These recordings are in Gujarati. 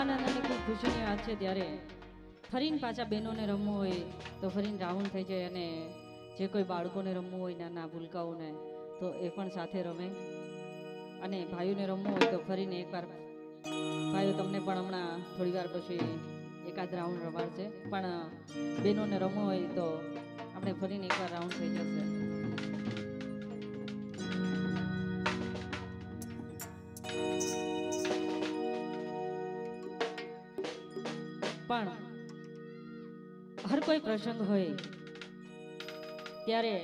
આનંદ અને ખૂબ ખુશીની વાત છે ત્યારે ફરીને પાછા બહેનોને રમવું હોય તો ફરીને રાઉન્ડ થઈ જાય અને જે કોઈ બાળકોને રમવું હોય નાના ભૂલકાઓને તો એ પણ સાથે રમે અને ભાઈઓને રમવું હોય તો ફરીને એકવાર ભાઈઓ તમને પણ હમણાં થોડી વાર પછી એકાદ રાઉન્ડ રમાડશે પણ બહેનોને રમવું હોય તો આપણે ફરીને એકવાર રાઉન્ડ થઈ જશે. પણ હર કોઈ પ્રસંગ હોય ત્યારે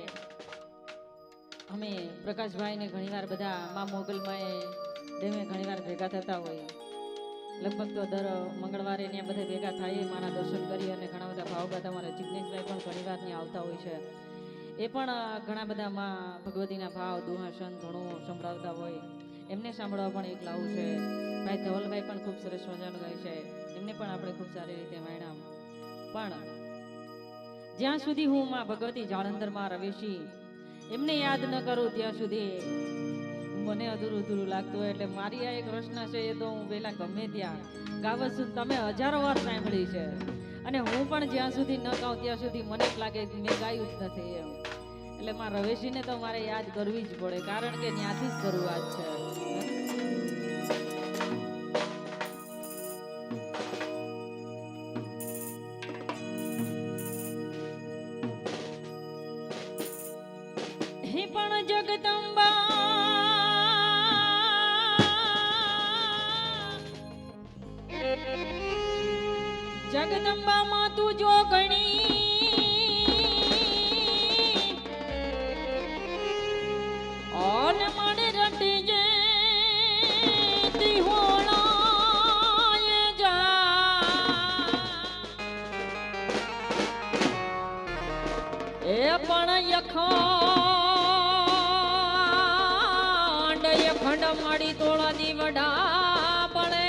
અમે પ્રકાશભાઈને ઘણીવાર બધા મા મોગલમાં ડેમે ઘણીવાર ભેગા થતા હોય. લગભગ તો દર મંગળવારે ત્યાં બધા ભેગા થાય માના દર્શન કરી અને ઘણા બધા ભાવગાતા અમારા જિજ્ઞેશભાઈ પણ ઘણીવાર ત્યાં આવતા હોય છે. એ પણ ઘણા બધા માં ભગવતીના ભાવ દુહાસન ઘણું સંભળાવતા હોય. એમને સાંભળવા પણ એક લાવું છે. ભાઈ ધવલભાઈ પણ ખૂબ સરસ મજાનું ગાય છે. એમને પણ આપણે ખૂબ સારી રીતે માણ્યા. પણ જ્યાં સુધી હું માં ભગવતી જાળંધરમાં રવેશી એમને યાદ ન કરું ત્યાં સુધી મને અધૂરું લાગતું હોય. એટલે મારી આ એક રચના છે એ તો હું પહેલા ગમે ત્યાં ગાવત છું. તમે હજારો વાર સાંભળી છે અને હું પણ જ્યાં સુધી ન ગાઉં ત્યાં સુધી મને જ લાગે મેં ગાયું જ નથી એમ. એટલે માં રવેશીને તો મારે યાદ કરવી જ પડે કારણ કે ત્યાંથી જ શરૂઆત છે. હે પણ જગદંબા જગદંબામાં તું જો ગણી ઓન મને રટી જે તિહોણાય જા એ પણ ખંડ માડી તોળા દી વડા પડે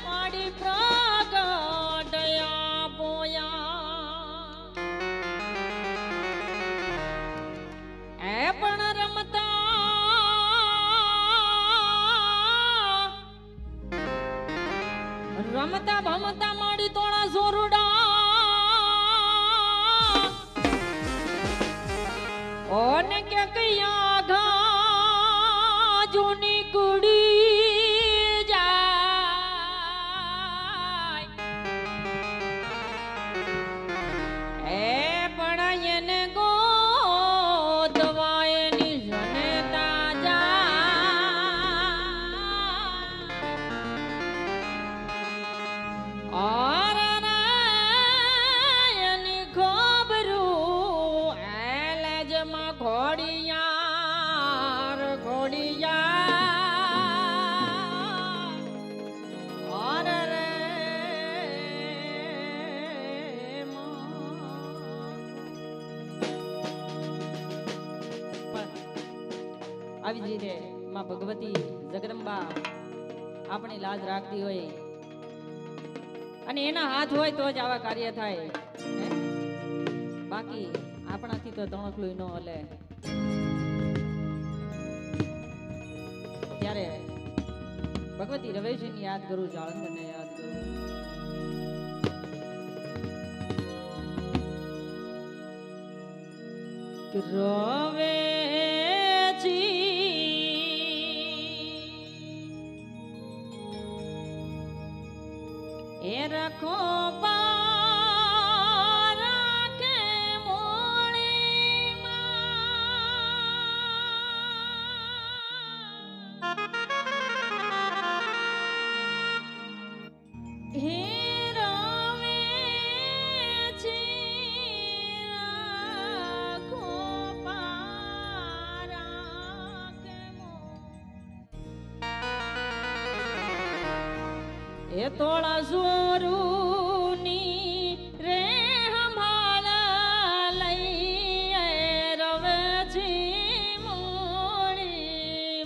માડી પ્રગટયા પોયા એ પણ રમતા ભમતા માડી તોળા જોરુડા ઓને કે કયા ઘા જૂની કુડી જાય એ પણ એને ગોતવાય ની જનતા જાય ઘોડિયાર ઘોડિયાર રે આવી જ રીતે માં ભગવતી જગદંબા આપણી લાજ રાખતી હોય અને એના હાથ હોય તો જ આવા કાર્ય થાય. બાકી આપણાથી તો તણકલું ન હલે. ત્યારે ભગવતી રવેશીને યાદ કરું, જાળંધરને યાદ કરું. રવેશી એ રખો એ તોળા જોરુની રે હમાળ લઈ રવેજી મોડી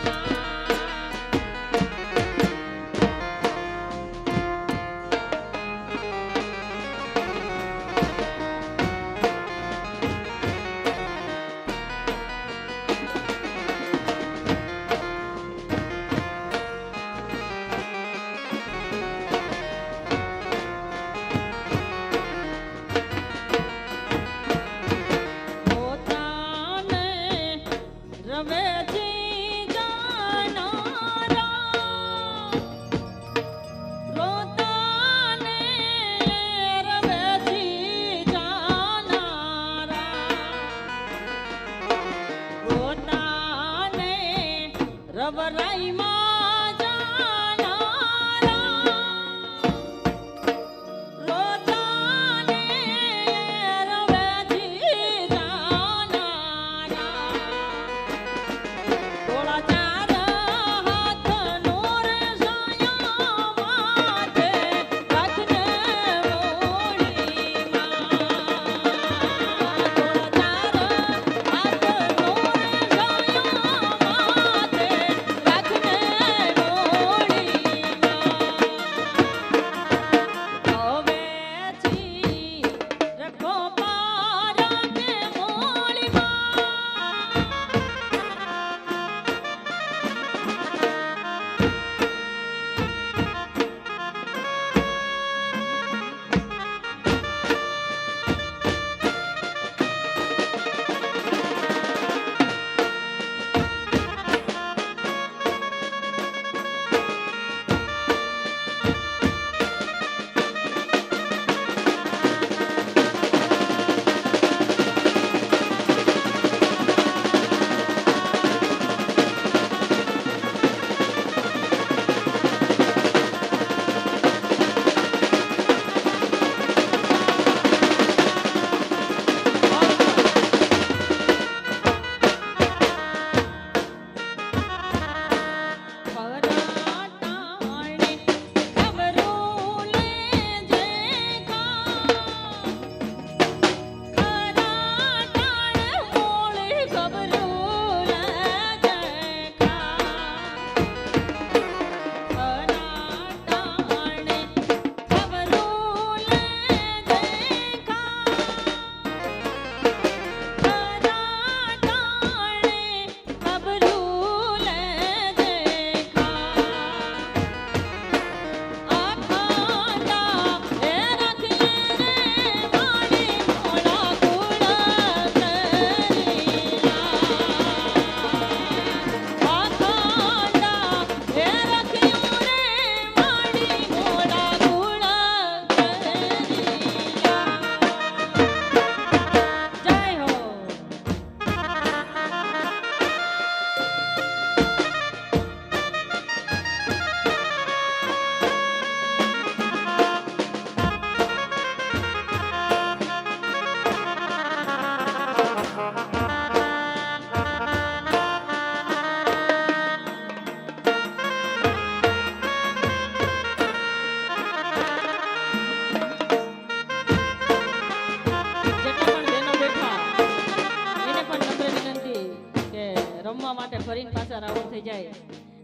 થઈ જાય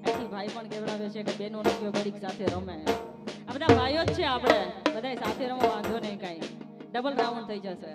એથી ભાઈ પણ કહેવડાવે છે કે બેનો નક્યો ઘડીક સાથે રમે. આ બધા ભાઈઓ જ છે, આપણે બધાય સાથે રમો, વાંધો નહીં કાંઈ, ડબલ રાઉન્ડ થઈ જશે.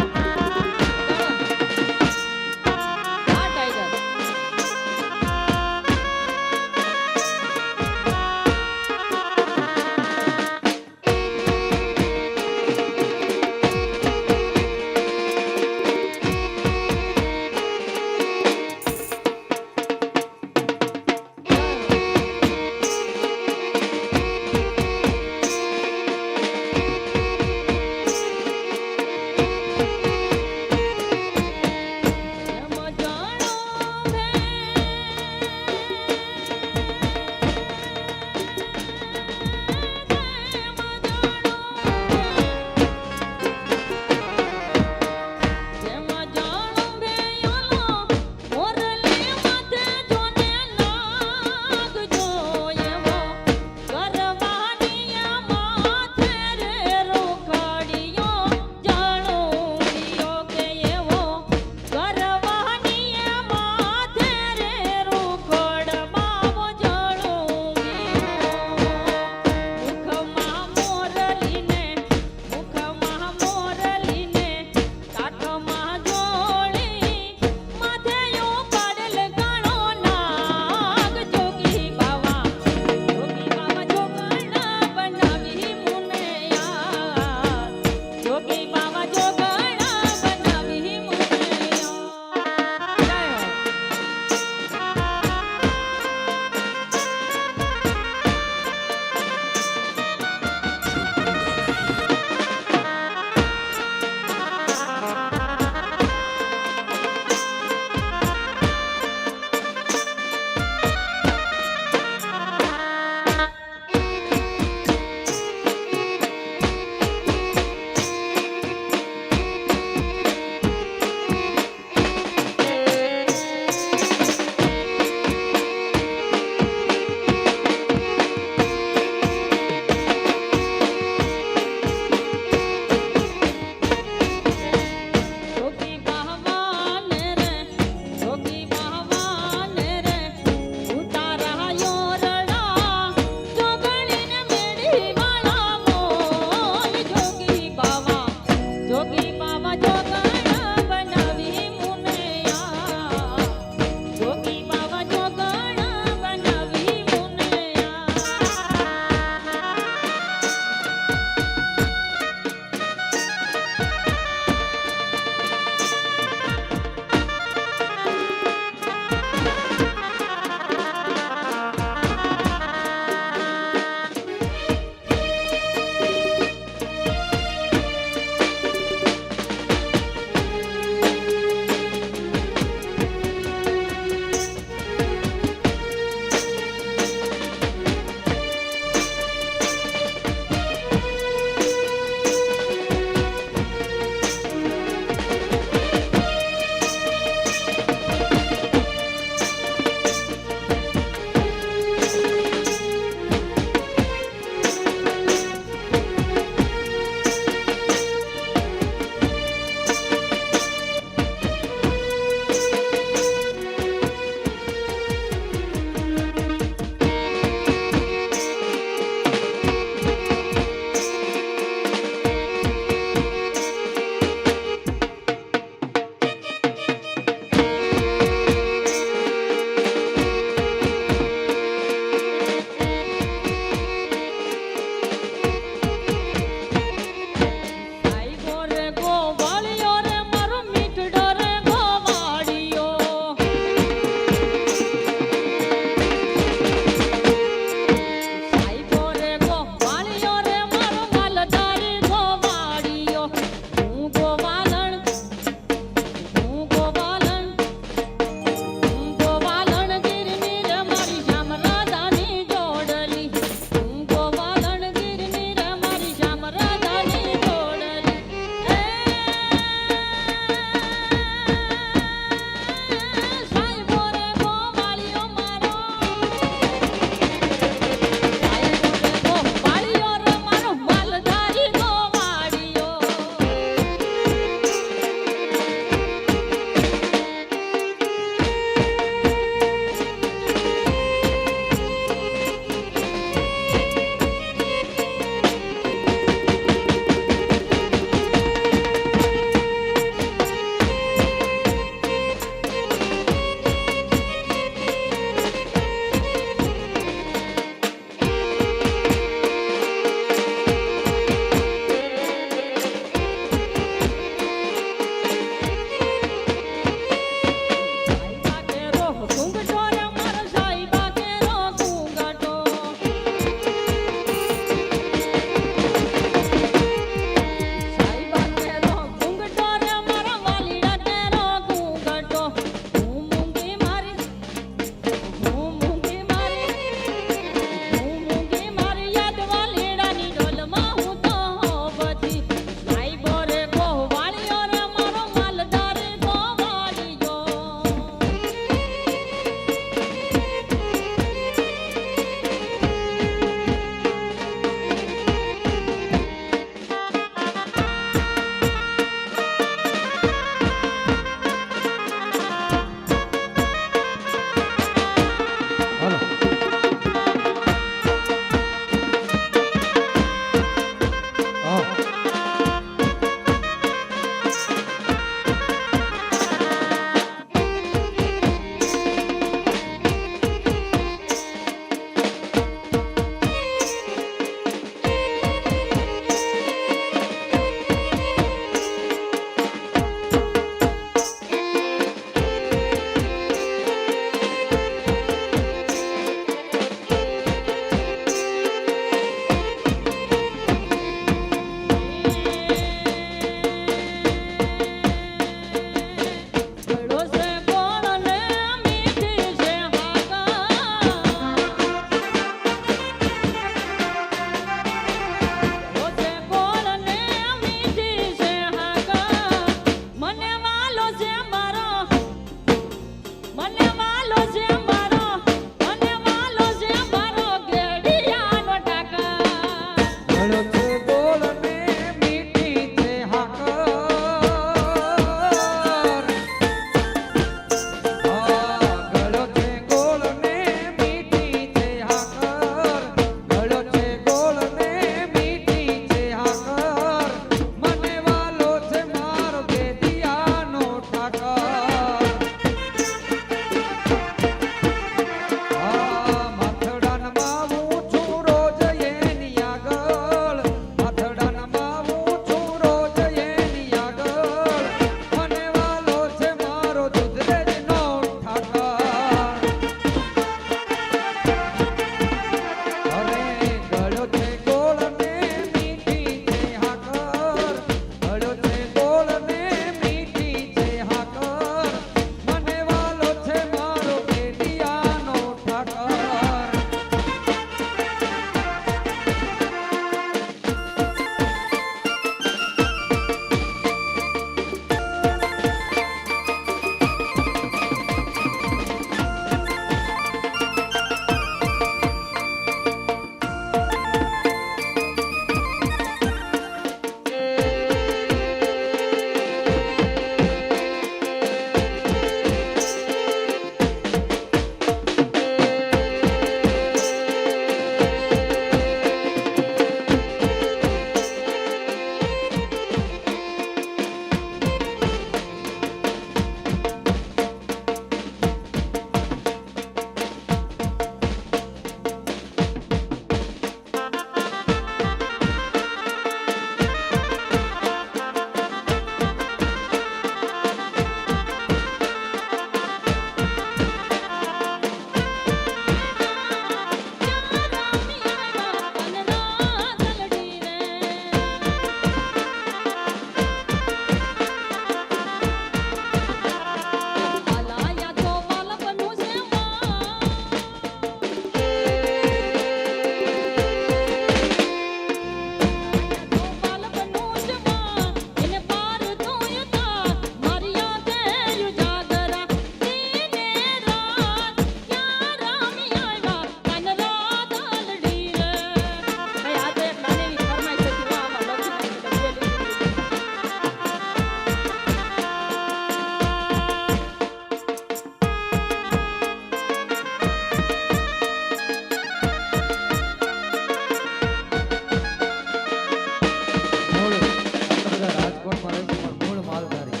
રાજકોટમાં રહે છે પણ મૂળ માલધારી.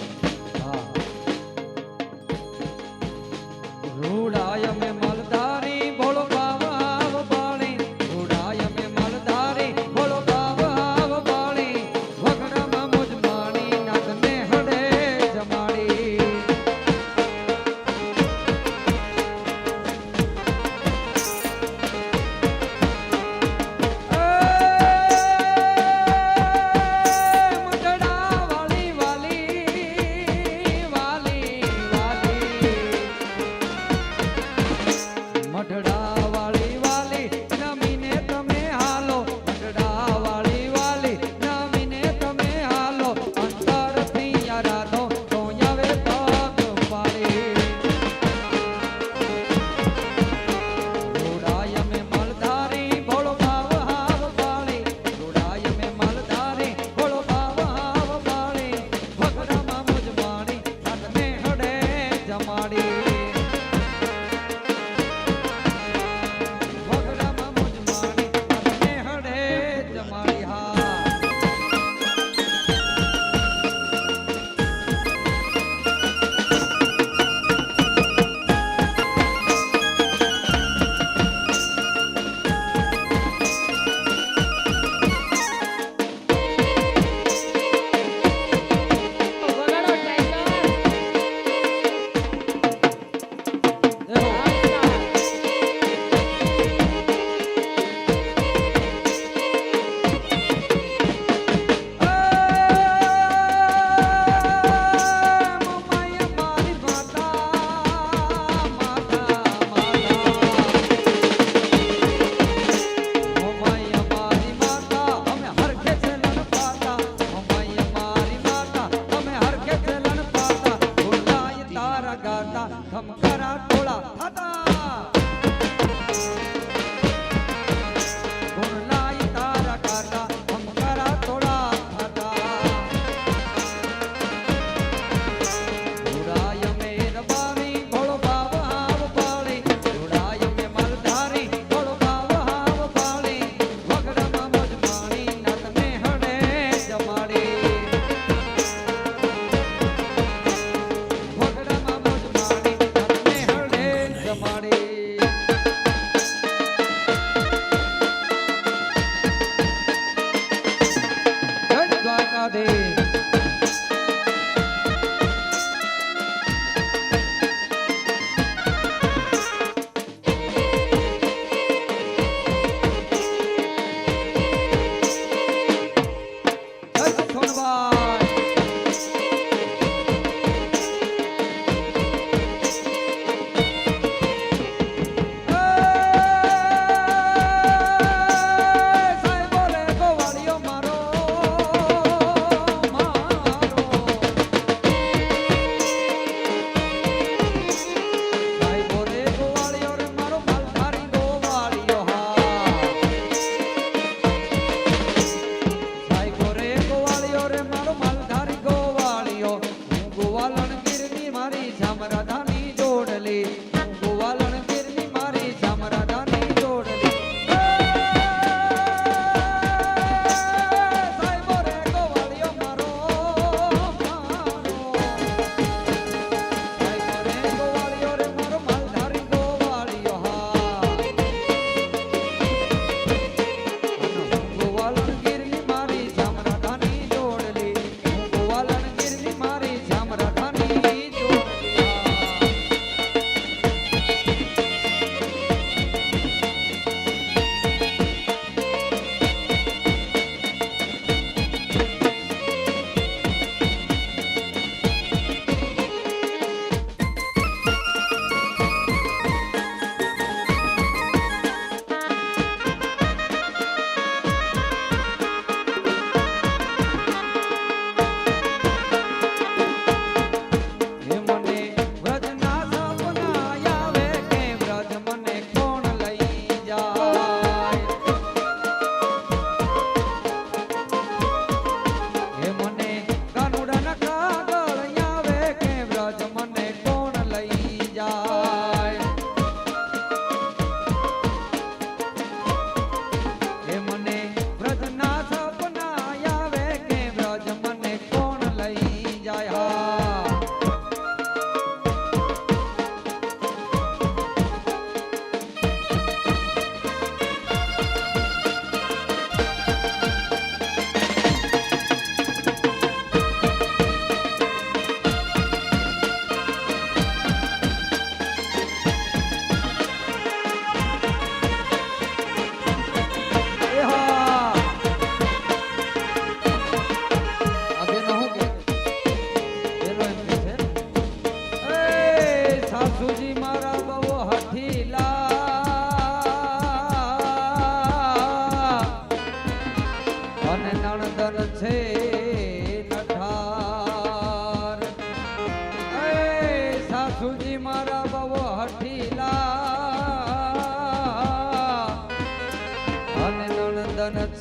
હા રૂડાય અમે માલધારી ભોળો બાવા બાળી, રૂડાય અમે માલધારી ભોળો બાવા બાળી, વગડામાં મોજ માણી નાગને હડે જમાડી. મંગળા વાળી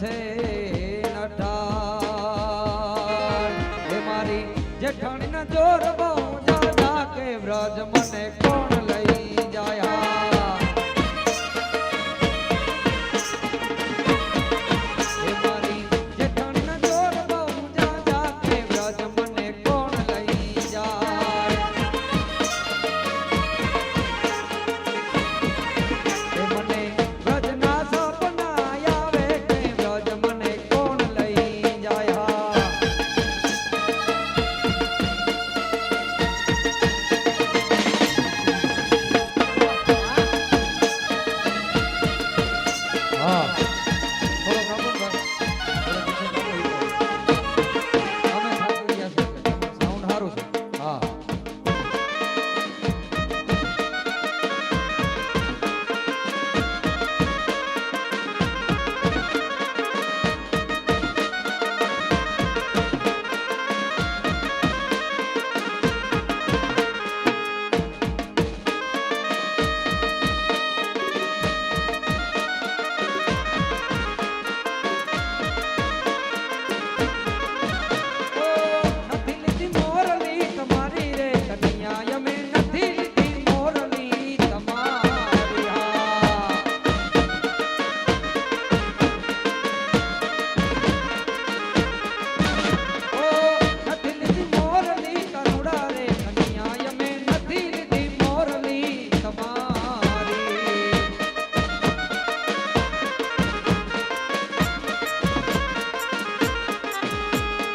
છે નઠાર હે મારી જેઠાણીના જોર બહુ જાજા કે વ્રજ મને કોણ લઈ જાય હે મારી જેઠાણીના જોર બહુ જાજા કે વ્રજ મને કોણ લઈ જાય હે મને વ્રજના સપના આવે કે વ્રજ મને કોણ લઈ જાય હા થોડો કાબુ કર અમે થાકી ગયા છે સાઉન્ડ સારું છે હા નથી લીધી મોરલી તમારી રે કન્યા અમે નથી લીધી મોરલી તમારી હા ઓ નથી લીધી મોરલી કરુણા રે કન્યા અમે નથી લીધી મોરલી તમારી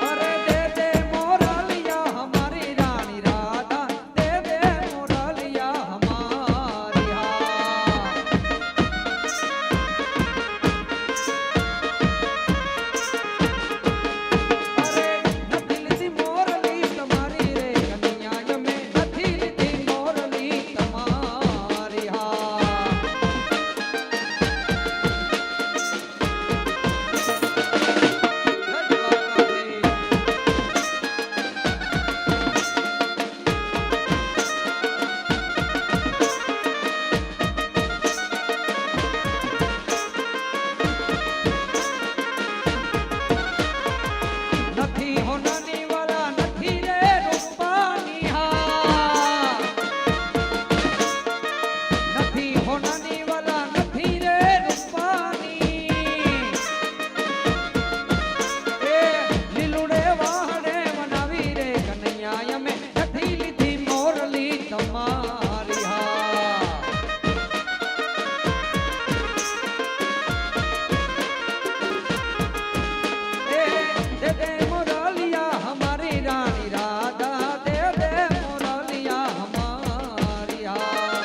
અરે દે દે મોરલિયા હમારી રાણી રાધા દે દે મોરલિયા હમારી હા અરે નથી લીધી મોરલી તમારી રે કન્યા અમે નથી લીધી મોરલી તમારી હા નથી હોનાની વાલા નથી રે રૂપાની હા નથી હોનાની વાલા નથી રે રૂપાની એ લીલુડે વાહડે મનાવી રે કનૈયા અમે નથી લીધી મોરલી તમારી હા દે દે મોરલિયા હમારી રાણી રાધા દે દે મોરલિયા હમારી હા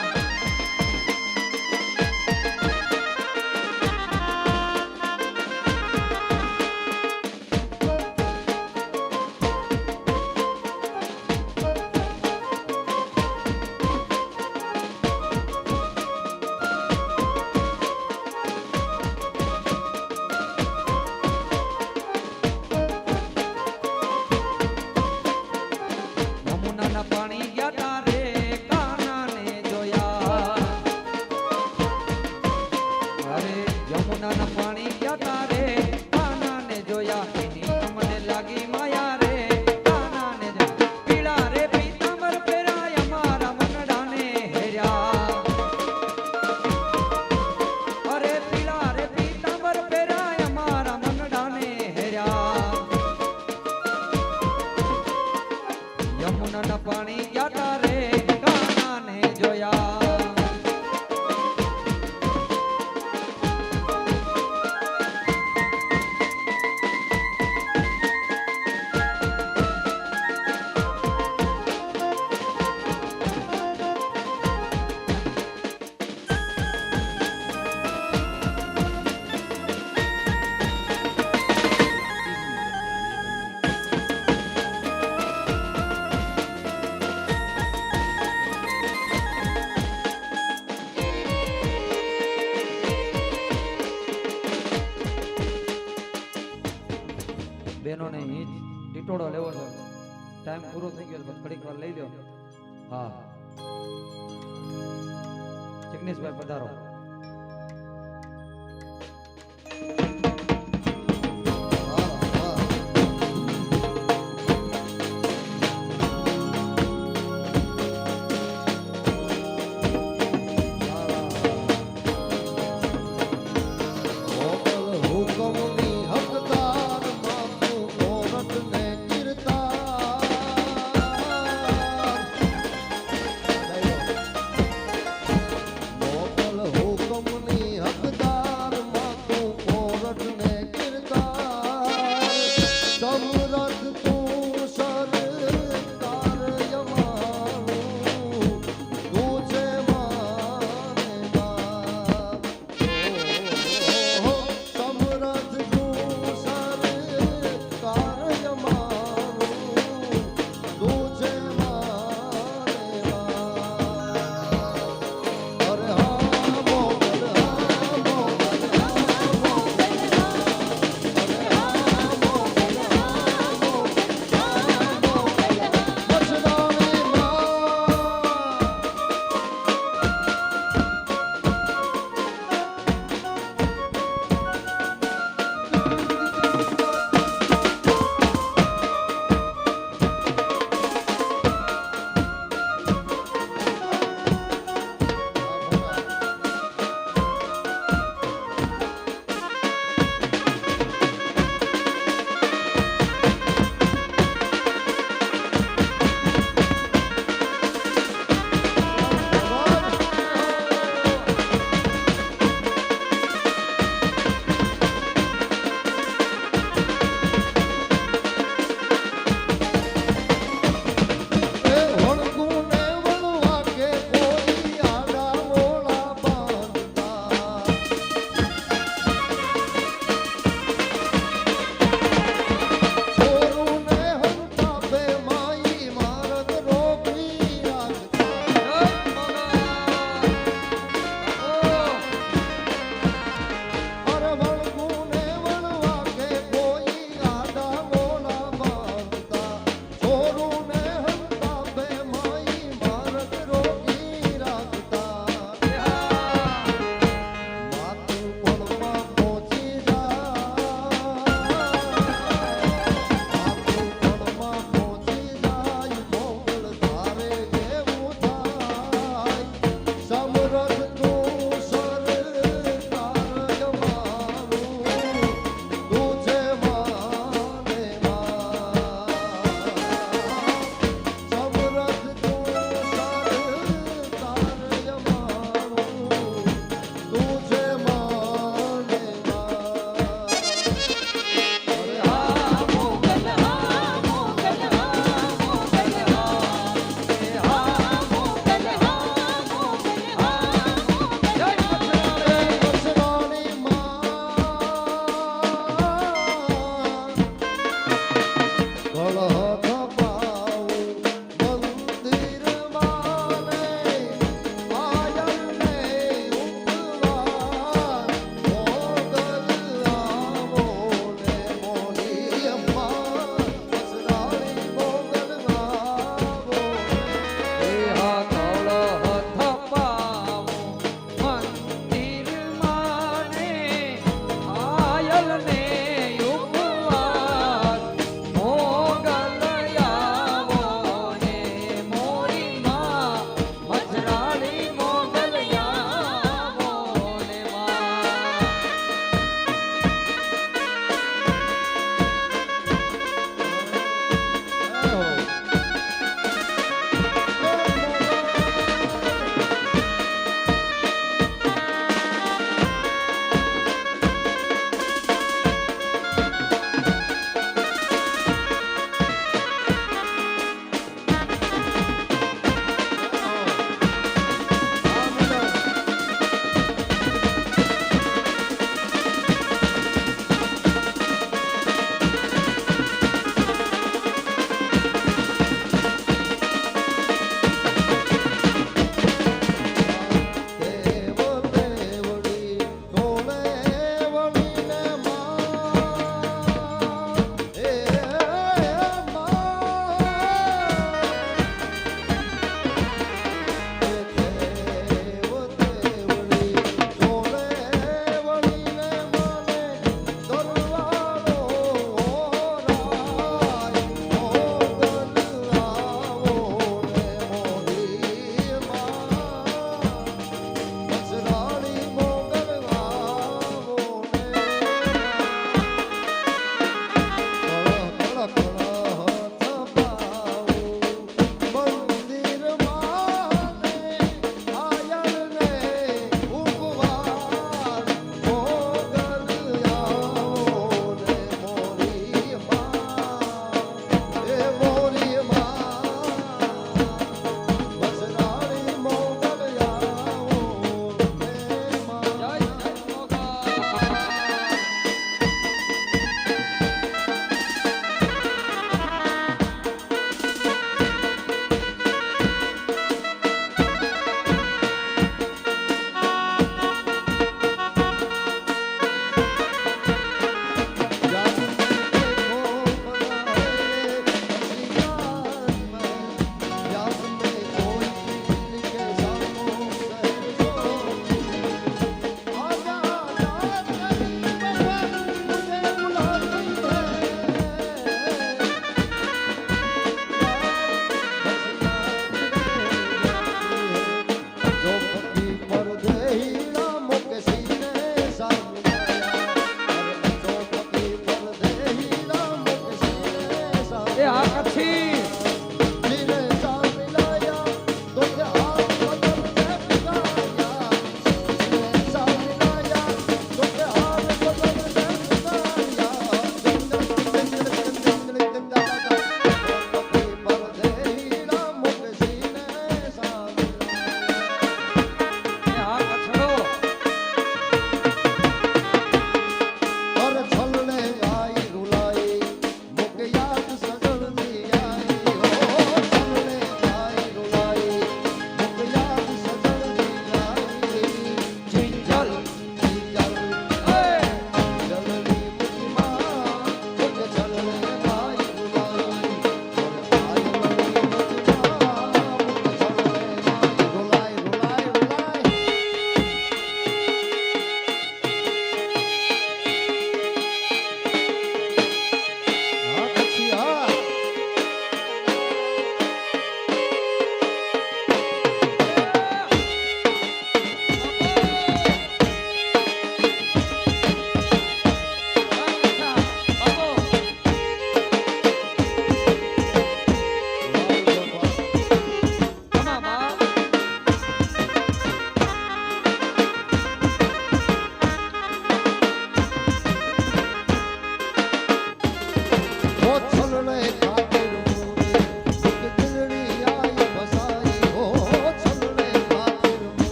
યમુનાના પાણી ગયા તારે કાનાને જોયા અરે યમુનાના પાણી ગયા તારે કાનાને જોયા એની અમને લાગી માયા રે કાનાને જોયા પીળા રે પીતાંબર પહેરાય અમારા મનડાને હેર્યા અરે પીળા રે પીતાંબર પહેરાય અમારા મનડાને હેર્યા યમુનાના પાણી ગયા તારે કાનાને જોયા બહેનોને હિંચ ટીટોળો લેવો છે ટાઈમ પૂરો થઈ ગયો છે ઘડીક વાર લઈ લો હા જિગ્નેશભાઈ પધારો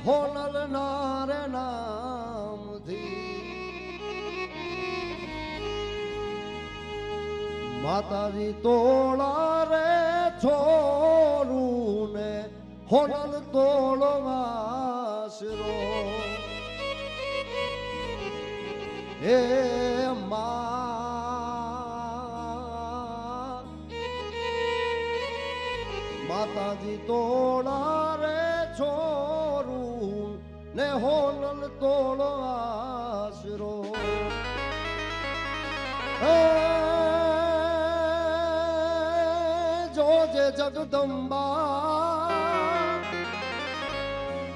હોનલ નારે નામથી માતાજી તોળા રે છોરું ને હોનલ તોળો વાસરો હે માતાજી તોળા રે છોરું ને હોનલ તોળો આશરો જોજે જગદંબા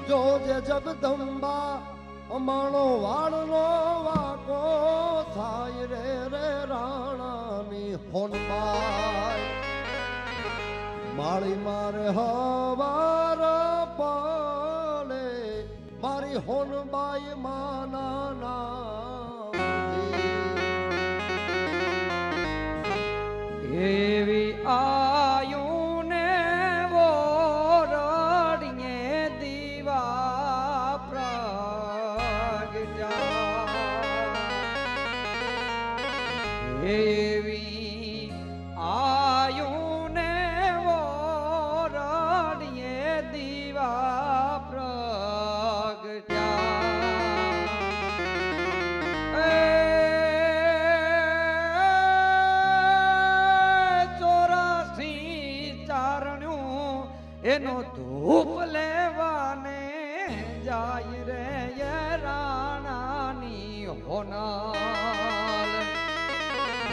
જોજે જગદંબા અમાણો વાળનો વાકો થાય રે રે રાણાની હોનબાઈ માળી મારે હવાર પડે મારી હોનબાઈ માના નામ એવી આયુને વોરડીએ દીવા પ્રગટ્યા એવી આયુને વોરડીએ દીવા પ્રગટ્યા એનો ધૂપ લેવાને જાય રે રાણાની હોનાલ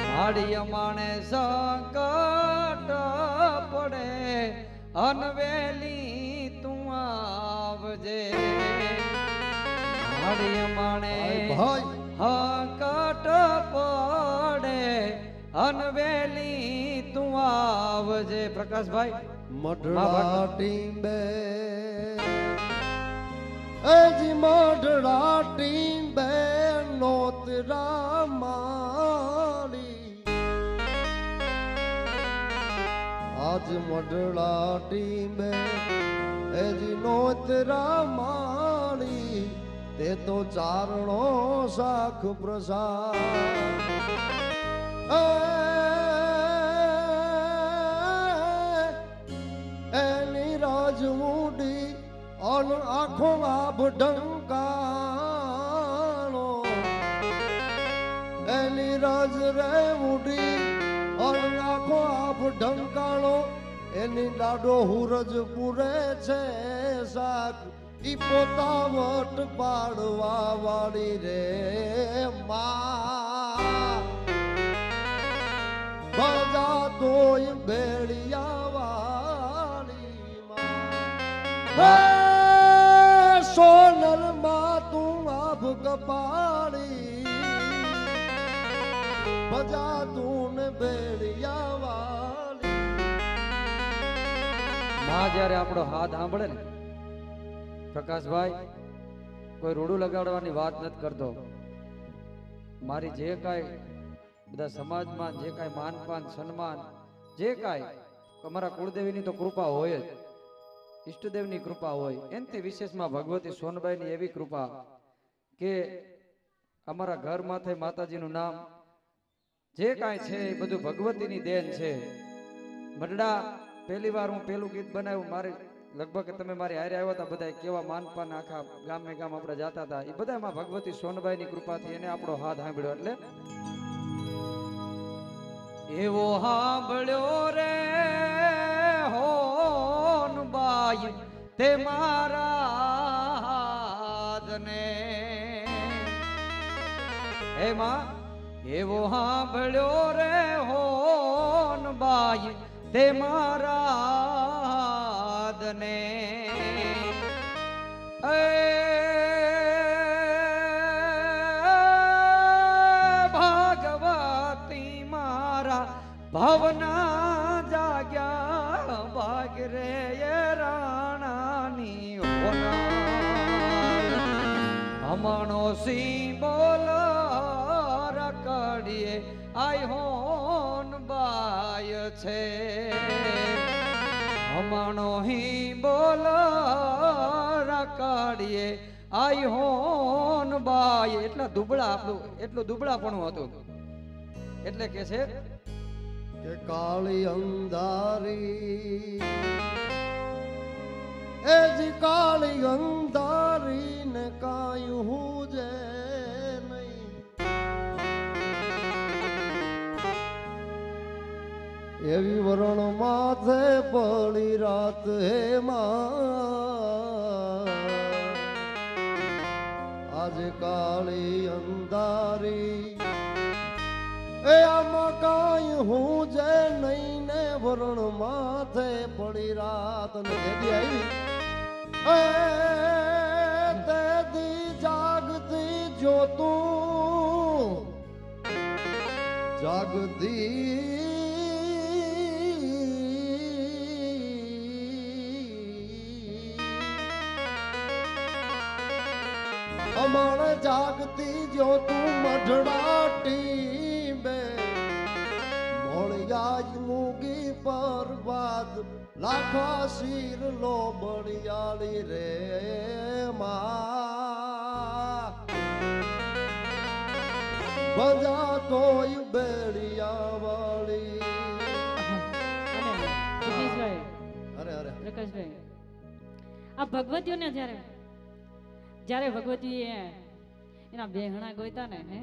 માડી અમાણે સંકટ પડે અનવેલી તું આવજે માડી અમાણે સંકટ પડે અનવેલી તું આવજે પ્રકાશભાઈ મઢડા ટીંબે એજી મઢડા ટીંબે નોતરા માળી આજ મઢડા ટીંબે એજી નોતરા માળી તે તો ચારણો શાખ પ્રસાદ એની રાજમુડી અન આખો આભ ઢંકાણો એની રાજ રે મુડી અન આખો આભ ઢંકાણો એની દાડો હુરજ પૂરે છે શાક ઈ પોતા વટ પાડવા વાળી રે મા બજા તોય બેડિયા સોનલ માં તું આભ કપાળી બજા તું ને બેડિયા વાળી માં જ્યારે આપણો હાથ સાંભળે ને પ્રકાશભાઈ કોઈ રૂડું લગાડવાની વાત નથી કરતો મારી જે કાંઈ બધા સમાજમાં જે કાંઈ માનપાન સન્માન જે કાંઈ અમારા કુળદેવીની તો કૃપા હોય જ ઈષ્ટદેવની કૃપા હોય એનાથી વિશેષમાં ભગવતી સોનબાઈની એવી કૃપા કે અમારા ઘર માથે માતાજીનું નામ જે કાંઈ છે એ બધું ભગવતીની દેન છે મરડા પહેલી વાર હું પેલું ગીત બનાવ્યું મારી લગભગ તમે મારી હારે આવ્યા હતા બધા કેવા માનપાન આખા ગામે ગામ આપણે જતા હતા એ બધામાં ભગવતી સોનબાઈની કૃપાથી એને આપણો હાથ સાંભળ્યો એટલે એવો સાંભળ્યો રે હોનબાઈ તે મારા હાથને એમાં એવો સાંભળ્યો રે હોનબાઈ તે મારા હાથને ભાગવતી મારા ભવના જાગ્યા ભાગ રે રાણાની હોનાર હમણો સી બોલ રકડીએ આઈ હોન બાય છે અમાણો હી બોલ રાકાડીએ આઈ હોન બાઈ એટલા દુબળા આપણું એટલું દુબળાપણું હતું એટલે કે છે કે કાળી અંધારી એ જી કાળી અંધારી ને કાયું હું જે નહીં એવી વરણ માથે પડી રાત હે માં આજે કાળી અંધારી એ આમાં કાંઈ હું જે નહીં ને વરણ માથે પડી રાત ને દેદી આવી એ તેદી જાગતી જોતું જાગતી અમારે જાગતી જો તું મઢડાટી બે મોળિયા મૂગી પરબાદ લાખા શીર લો બળિયાળી રે માં બજા તોય બેડિયા વાળી અને જગદીશભાઈ, અરે અરે પ્રકાશભાઈ, આ ભગવતીઓને જ્યારે જ્યારે ભગવતીએ એના બેહણા ગોઈતા ને હે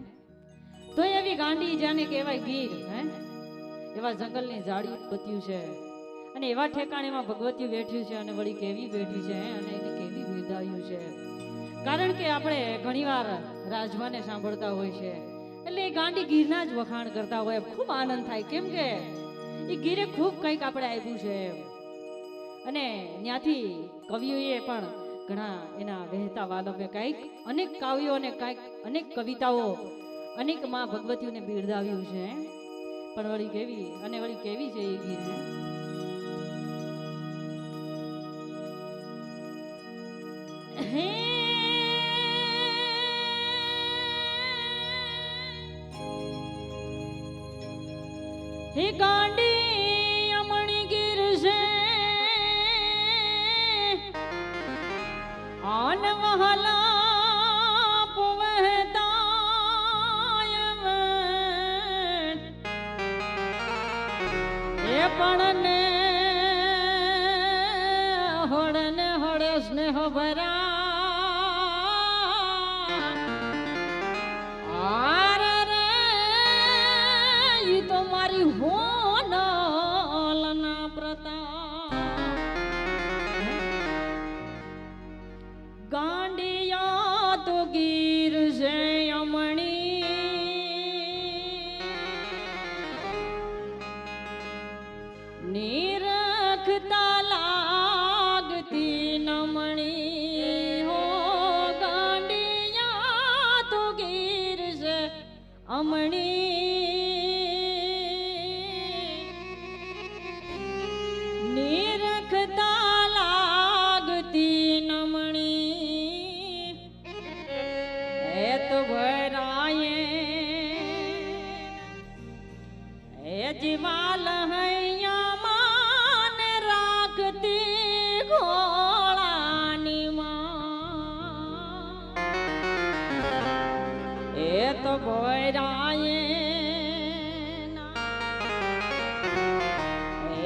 તો એવી ગાંડી જાને કહેવાય ગીર હે એવા જંગલની ઝાડી બત્યું છે અને એવા ઠેકાણેમાં ભગવતીઓ બેઠ્યું છે અને વળી કેવી બેઠી છે અને એને કેવી વિદાયું છે કારણ કે આપણે ઘણીવાર રાજમાને સાંભળતા હોય છે એટલે એ ગાંડી ગીરના જ વખાણ કરતા હોય ખૂબ આનંદ થાય કેમ કે એ ગીરે ખૂબ કંઈક આપણે આપ્યું છે અને ત્યાંથી કવિઓએ પણ ઘણા એના વહેતા વાલમે કંઈક અનેક કાવ્યો અને કંઈક અનેક કવિતાઓ અનેક માં ભગવતીઓને બિરદાવ્યું છે પણ વળી કેવી અને વળી કેવી છે એ ગીત હે હે ગાંડી અમણી ગીર છે આન વહલા પુવહતાય એ પણ ને હોડ સ્નેહ ભરા આર રે ઈ તો મારી હોનલના પ્રતાપ ગાંડિયા તો ગીર છે અમણી નિરખતા લાગતી નમણી હો ગાંડિયા તો ગીર છે અમણી નિરખતા લાગતી નમણી એ તો ભરાયે એ જીવાલ હૈયા માન રાખતી ઘોડાની માં એ તો ભરાયે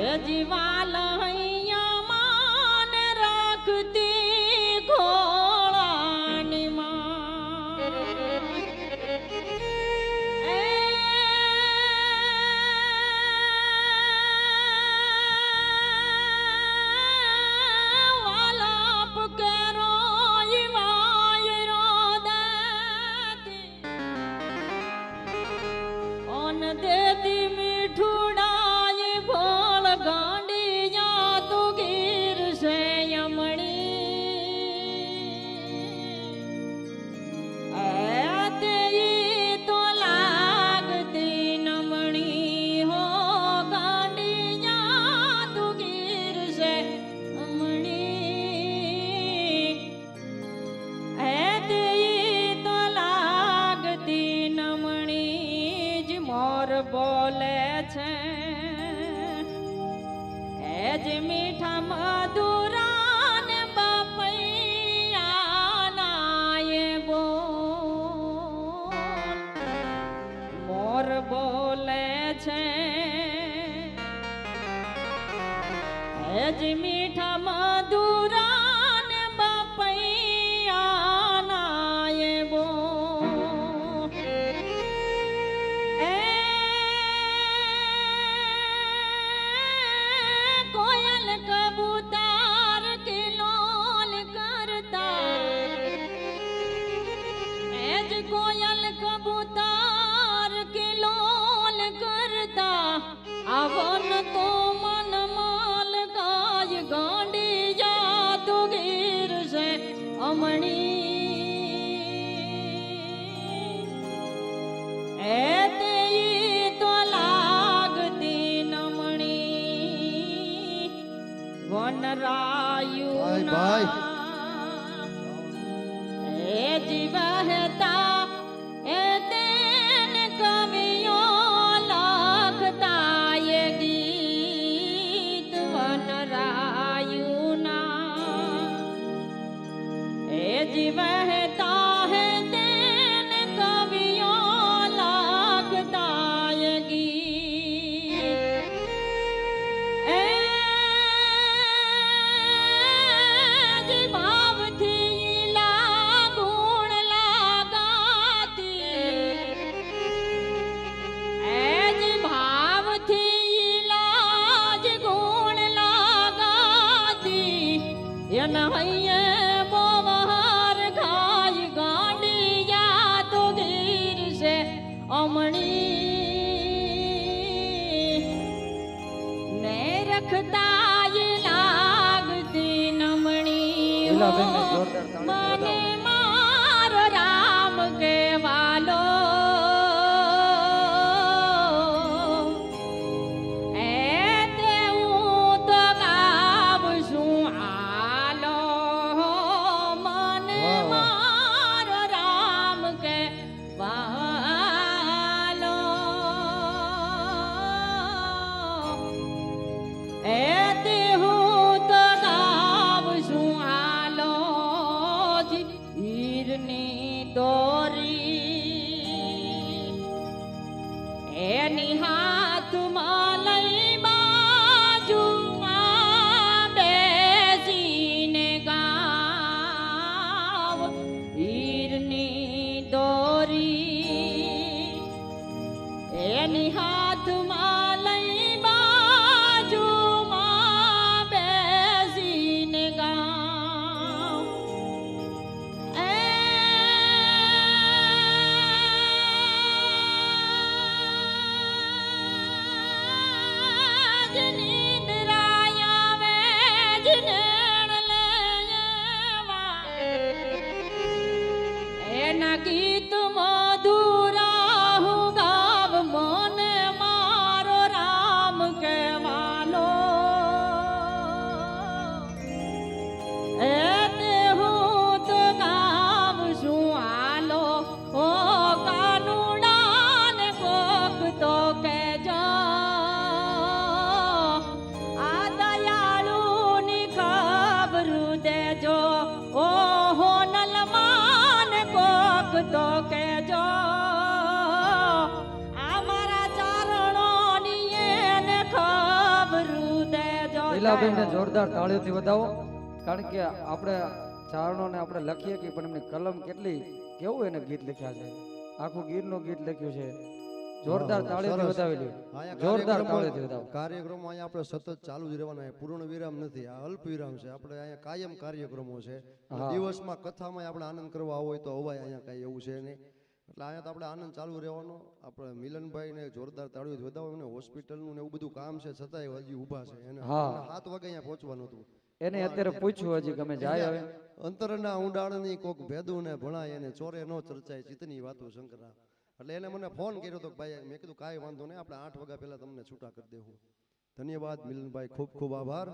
એ જીવાલ હૈયા માન રાખતી ઘોડાની માં વાલાપ કરો વાયરો દેતી ઓન દેતી મીઠુડાય ભોળ ગાંડિયા તું ગીર છે યમણી તે તો લાગતી નમણી હો ગાંડિયા તું ગીર છે અમણી તે તો લાગતી નમણી જ મોર બોલે છે એ જ મીઠા મધુરા ને બપૈયાના એ બોલ મોર બોલે છે જ મીઠા મધુરા ને બપૈયાના એ બોલ એ કોયલ કબૂતર કિલોલ કરતા એ જ કોયલ કબૂતર કિલોલ કરતા આવન તો મન માલ ગાય ગાંડી જાતો ગીર છે અમણી એ તે તો લાગતી નમણી વનરાયું ભાઈ, એ જીવહતા એ તેન કવિઓ લખતા એ ગીત વનરાયુના એ જીવહતા હે તેન કવિઓ લખતા એ ગીત એ જ ભાવથી લાગુણ લાગાતી એ જ ભાવથી લાજ ગુણ લાગાતી એના હૈયે બોવહાર ખાય ગાંડી યા તો ગીર છે અમણી ને રખતા લાગતી નમણી લીલાબેનને જોરદાર તાળીથી મને વધાવો. મારો રામ કેવાલો એ તે હું તો ગાઉં છું આલો મને વાહ, વાહ. મારો રામ કેવાલો એ તે હું તો ગાઉં છું આલો હીરની દોરી એની હાથમાં લઈ બાજુમાં બેસીને ગાવ હીરની દોરી એની હાથમાં લઈ બાજુમાં બેસીને ગાવ એ જ નિંદ્રાય આવે જ નેણ લેવા એના ગીત મધુરા હું ગાવ મને મારો રામ કહેવાનો એ તે હું તો ગાવ છું આલો ઓ કાનુડાને કોક તો કહેજો આ દયાળુની ખબરું દેજો ઓ હોનલમાને કોક તો કહેજો આ મારા ચારણોની એને ખબરું દેજો લીલાબેનને જોરદાર તાળીઓથી વધાવો. કારણ કે આપણે ચારણોને આપણે લખીએ કે પણ એમની કલમ કેટલી કેવું એને ગીત લખ્યા છે. આખું ગીરનું ગીત લખ્યું છે. જોરદાર વાહ, તાળીઓથી સરસ. વધાવી લ્યો. અહીંયા જોરદાર કાર્યક્રમો- તાળીઓથી વધાવો. કાર્યક્રમો અહીંયા આપણે સતત ચાલુ જ રહેવાના છે. પૂર્ણ વિરામ નથી, આ અલ્પ વિરામ છે. આપણે અહીંયા કાયમ કાર્યક્રમો છે. હા. દિવસમાં કથામાં આપણે આનંદ કરવા આવો હોય તો અવાય, અહીંયા કાંઈ એવું છે નહીં. એટલે અહીંયા તો આપણે આનંદ ચાલુ રહેવાનો. આપણે મિલનભાઈને જોરદાર તાળીઓથી વધાવો. એમને હોસ્પિટલનું ને એવું બધું કામ છે, છતાંય હજી ઊભા છે. એને હા. 7 વાગે અહીંયા પહોંચવાનું હતું. એને અત્યારે પૂછ્યું હજી ગમે જાય હવે. અંતરના ઊંડાણની કોક ભેદું ને ભણાય એને ચોરે નો ચર્ચાય ચિત્તની વાતો શંકરા. એટલે એને મને ફોન કર્યો હતો કે ભાઈ, મેં કીધું કાંઈ વાંધો નહીં, આપણે 8 વાગ્યા પહેલા તમને છૂટા કરી દેવું. ધન્યવાદ મિલનભાઈ, ખૂબ ખૂબ આભાર.